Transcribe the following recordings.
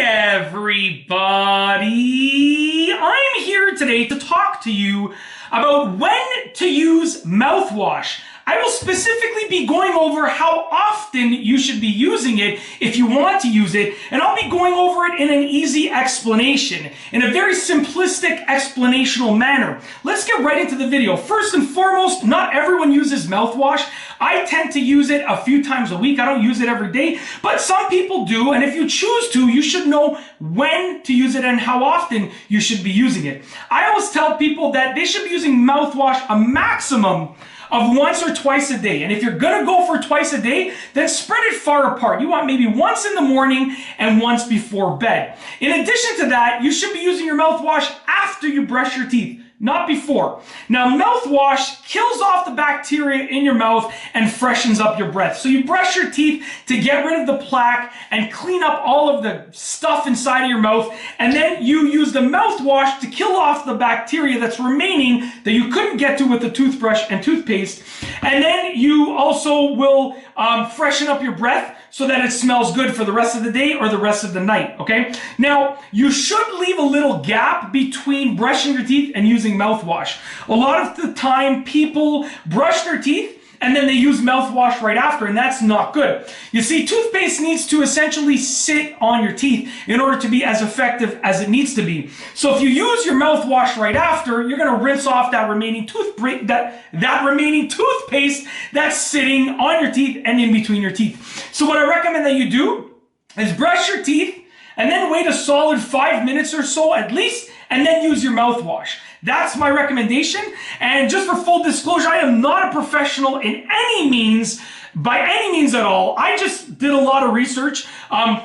everybody! I'm here today to talk to you about when to use mouthwash. I will specifically be going over how often you should be using it if you want to use it, and I'll be going over it in an easy explanation, in a very simplistic explanational manner. Let's get right into the video. First and foremost, not everyone uses mouthwash. I tend to use it a few times a week. I don't use it every day, but some people do, and if you choose to, you should know when to use it and how often you should be using it. I always tell people that they should be using mouthwash a maximum of once or twice a day. And if you're gonna go for twice a day, then spread it far apart. You want maybe once in the morning and once before bed. In addition to that, you should be using your mouthwash after you brush your teeth, not before. Now, mouthwash kills off the bacteria in your mouth and freshens up your breath. So you brush your teeth to get rid of the plaque and clean up all of the stuff inside of your mouth, and then you use the mouthwash to kill off the bacteria that's remaining that you couldn't get to with the toothbrush and toothpaste. And then you also will freshen up your breath so that it smells good for the rest of the day or the rest of the night, okay? Now, you should leave a little gap between brushing your teeth and using mouthwash. A lot of the time, people brush their teeth and then they use mouthwash right after, and that's not good. You see, toothpaste needs to essentially sit on your teeth in order to be as effective as it needs to be. So if you use your mouthwash right after, you're gonna rinse off that remaining toothpaste that's sitting on your teeth and in between your teeth. So what I recommend that you do is brush your teeth and then wait a solid 5 minutes or so at least, and then use your mouthwash. That's my recommendation. And just for full disclosure, I am not a professional in any means, by any means at all. I just did a lot of research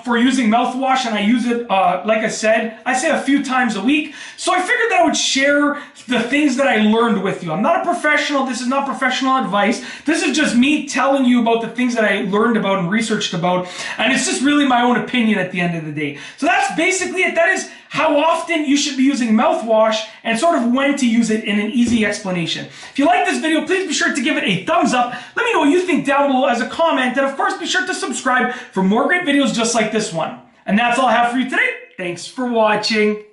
for using mouthwash, and I use it, like I say a few times a week. So I figured that I would share the things that I learned with you. I'm not a professional. This is not professional advice. This is just me telling you about the things that I learned about and researched about. And it's just really my own opinion at the end of the day. So that's basically it. That is how often you should be using mouthwash and sort of when to use it in an easy explanation. If you like this video, please be sure to give it a thumbs up. Let me know what you think down below as a comment. And of course, be sure to subscribe for more great videos just like this one. And that's all I have for you today. Thanks for watching.